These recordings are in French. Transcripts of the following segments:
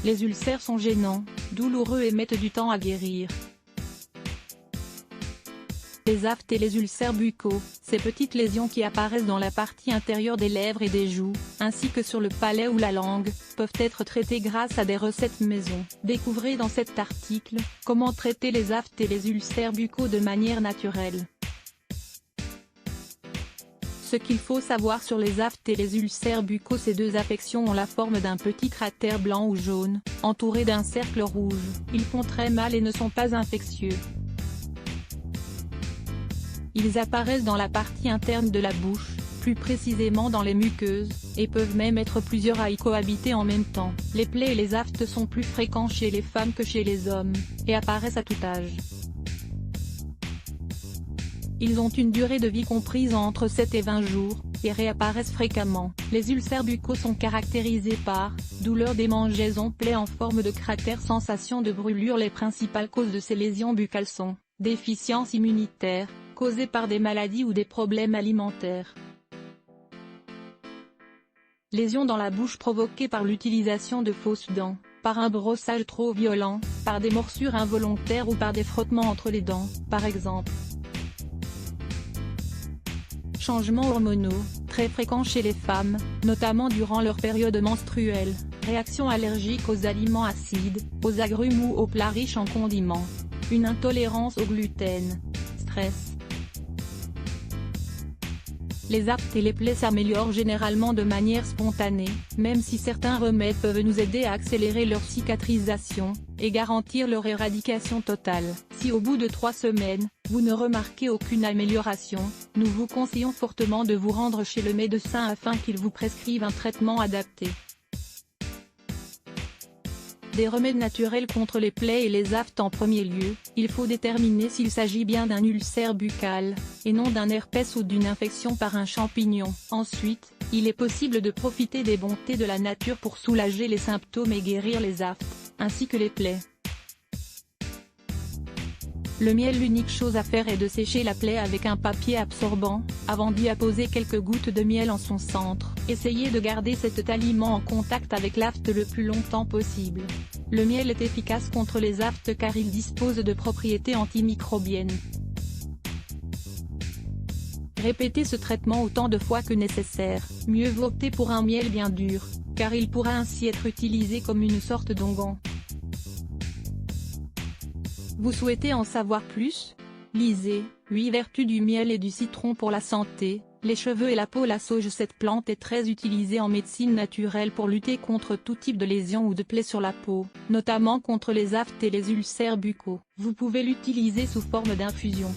Les ulcères sont gênants, douloureux et mettent du temps à guérir. Les aftes et les ulcères buccaux, ces petites lésions qui apparaissent dans la partie intérieure des lèvres et des joues, ainsi que sur le palais ou la langue, peuvent être traitées grâce à des recettes maison. Découvrez dans cet article, comment traiter les aftes et les ulcères buccaux de manière naturelle. Ce qu'il faut savoir sur les aftes et les ulcères buccaux: ces deux affections ont la forme d'un petit cratère blanc ou jaune, entouré d'un cercle rouge. Ils font très mal et ne sont pas infectieux. Ils apparaissent dans la partie interne de la bouche, plus précisément dans les muqueuses, et peuvent même être plusieurs à y cohabiter en même temps. Les plaies et les aftes sont plus fréquents chez les femmes que chez les hommes, et apparaissent à tout âge. Ils ont une durée de vie comprise entre 7 et 20 jours, et réapparaissent fréquemment. Les ulcères buccaux sont caractérisés par douleur, démangeaisons, plaies en forme de cratère, sensation de brûlure. Les principales causes de ces lésions buccales sont déficience immunitaire, causée par des maladies ou des problèmes alimentaires. Lésions dans la bouche provoquées par l'utilisation de fausses dents, par un brossage trop violent, par des morsures involontaires ou par des frottements entre les dents, par exemple. Changements hormonaux, très fréquents chez les femmes, notamment durant leur période menstruelle. Réaction allergique aux aliments acides, aux agrumes ou aux plats riches en condiments. Une intolérance au gluten. Stress. Les aftes et les plaies s'améliorent généralement de manière spontanée, même si certains remèdes peuvent nous aider à accélérer leur cicatrisation, et garantir leur éradication totale. Si au bout de 3 semaines, vous ne remarquez aucune amélioration, nous vous conseillons fortement de vous rendre chez le médecin afin qu'il vous prescrive un traitement adapté. Des remèdes naturels contre les plaies et les aftes. En premier lieu, il faut déterminer s'il s'agit bien d'un ulcère buccal, et non d'un herpès ou d'une infection par un champignon. Ensuite, il est possible de profiter des bontés de la nature pour soulager les symptômes et guérir les aftes, ainsi que les plaies. Le miel. L'unique chose à faire est de sécher la plaie avec un papier absorbant, avant d'y apposer quelques gouttes de miel en son centre. Essayez de garder cet aliment en contact avec l'afte le plus longtemps possible. Le miel est efficace contre les aftes car il dispose de propriétés antimicrobiennes. Répétez ce traitement autant de fois que nécessaire. Mieux vaut opter pour un miel bien dur, car il pourra ainsi être utilisé comme une sorte d'onguent. Vous souhaitez en savoir plus? Lisez 8 vertus du miel et du citron pour la santé, les cheveux et la peau. La sauge. Cette plante est très utilisée en médecine naturelle pour lutter contre tout type de lésions ou de plaies sur la peau, notamment contre les aftes et les ulcères buccaux. Vous pouvez l'utiliser sous forme d'infusion.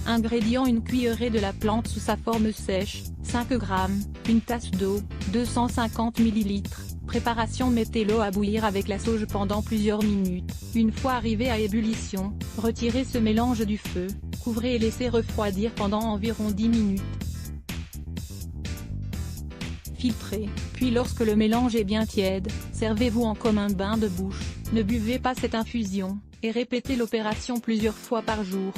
Ingrédients: une cuillerée de la plante sous sa forme sèche, 5 g, une tasse d'eau, 250 ml. Préparation: mettez l'eau à bouillir avec la sauge pendant plusieurs minutes. Une fois arrivé à ébullition, retirez ce mélange du feu, couvrez et laissez refroidir pendant environ 10 minutes. Filtrez, puis lorsque le mélange est bien tiède, servez-vous en comme un bain de bouche. Ne buvez pas cette infusion, et répétez l'opération plusieurs fois par jour.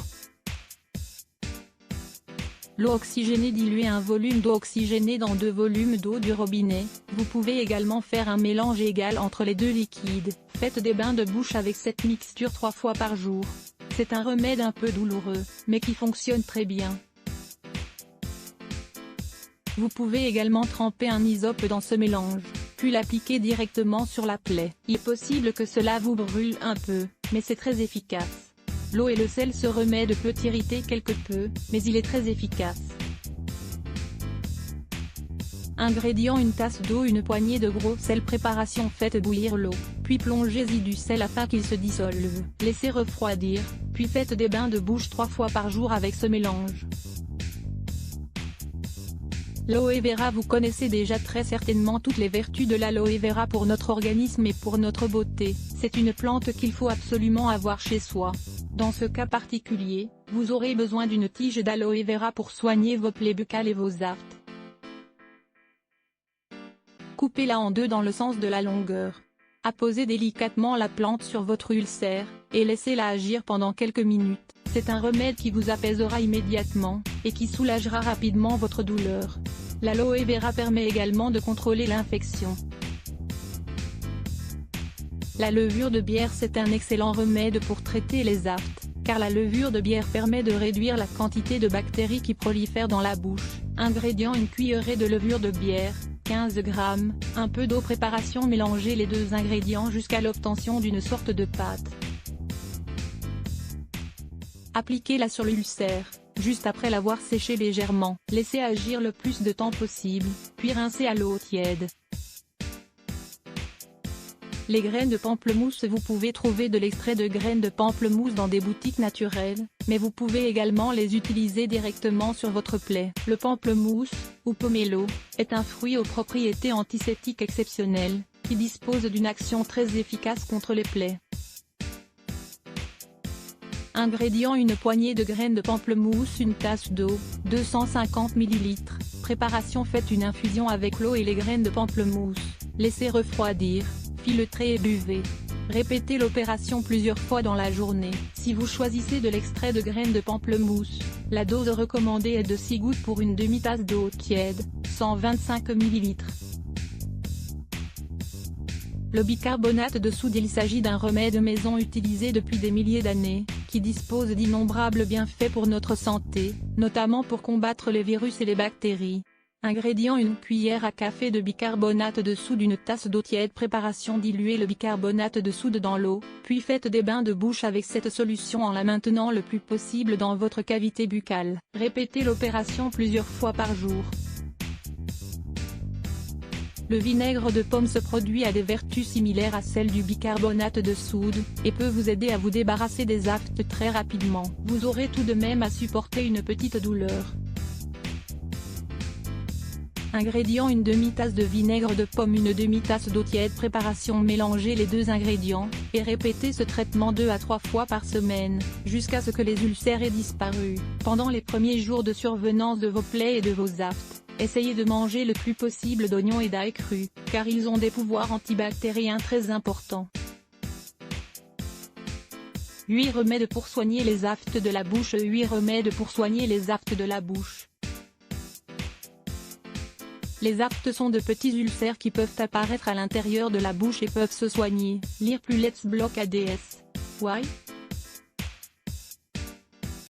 L'eau oxygénée. Diluez un volume d'eau oxygénée dans 2 volumes d'eau du robinet. Vous pouvez également faire un mélange égal entre les deux liquides. Faites des bains de bouche avec cette mixture 3 fois par jour. C'est un remède un peu douloureux, mais qui fonctionne très bien. Vous pouvez également tremper un hysope dans ce mélange, puis l'appliquer directement sur la plaie. Il est possible que cela vous brûle un peu, mais c'est très efficace. L'eau et le sel. Ce remède peut irriter quelque peu, mais il est très efficace. Ingrédients: une tasse d'eau, une poignée de gros sel. Préparation: faites bouillir l'eau, puis plongez-y du sel afin qu'il se dissolve. Laissez refroidir, puis faites des bains de bouche 3 fois par jour avec ce mélange. L'aloe vera. Vous connaissez déjà très certainement toutes les vertus de l'aloe vera pour notre organisme et pour notre beauté. C'est une plante qu'il faut absolument avoir chez soi. Dans ce cas particulier, vous aurez besoin d'une tige d'aloe vera pour soigner vos plaies buccales et vos aftes. Coupez-la en 2 dans le sens de la longueur. Apposez délicatement la plante sur votre ulcère, et laissez-la agir pendant quelques minutes. C'est un remède qui vous apaisera immédiatement, et qui soulagera rapidement votre douleur. L'aloe vera permet également de contrôler l'infection. La levure de bière c'est un excellent remède pour traiter les aftes, car la levure de bière permet de réduire la quantité de bactéries qui prolifèrent dans la bouche. Ingrédients: une cuillerée de levure de bière, 15 g, un peu d'eau. Préparation: mélangez les deux ingrédients jusqu'à l'obtention d'une sorte de pâte. Appliquez-la sur l'ulcère, juste après l'avoir séché légèrement. Laissez agir le plus de temps possible, puis rincez à l'eau tiède. Les graines de pamplemousse: vous pouvez trouver de l'extrait de graines de pamplemousse dans des boutiques naturelles, mais vous pouvez également les utiliser directement sur votre plaie. Le pamplemousse, ou pomelo, est un fruit aux propriétés antiseptiques exceptionnelles, qui dispose d'une action très efficace contre les plaies. Ingrédients: une poignée de graines de pamplemousse, une tasse d'eau, 250 ml. Préparation: faites une infusion avec l'eau et les graines de pamplemousse, laissez refroidir, filetrez et buvez. Répétez l'opération plusieurs fois dans la journée. Si vous choisissez de l'extrait de graines de pamplemousse, la dose recommandée est de 6 gouttes pour une demi-tasse d'eau tiède, 125 ml. Le bicarbonate de soude: il s'agit d'un remède maison utilisé depuis des milliers d'années, qui dispose d'innombrables bienfaits pour notre santé, notamment pour combattre les virus et les bactéries. Ingrédients: une cuillère à café de bicarbonate de soude, une tasse d'eau tiède. Préparation: diluez le bicarbonate de soude dans l'eau, puis faites des bains de bouche avec cette solution en la maintenant le plus possible dans votre cavité buccale. Répétez l'opération plusieurs fois par jour. Le vinaigre de pomme: ce produit a des vertus similaires à celles du bicarbonate de soude, et peut vous aider à vous débarrasser des aftes très rapidement. Vous aurez tout de même à supporter une petite douleur. Ingrédients: une demi-tasse de vinaigre de pomme, une demi-tasse d'eau tiède. Préparation: mélangez les deux ingrédients, et répétez ce traitement 2 à 3 fois par semaine, jusqu'à ce que les ulcères aient disparu. Pendant les premiers jours de survenance de vos plaies et de vos aftes, essayez de manger le plus possible d'oignons et d'ail crus, car ils ont des pouvoirs antibactériens très importants. 8 remèdes pour soigner les aftes de la bouche. 8 remèdes pour soigner les aftes de la bouche. Les aftes sont de petits ulcères qui peuvent apparaître à l'intérieur de la bouche et peuvent se soigner. Lire plus Let's Block ADS. Why?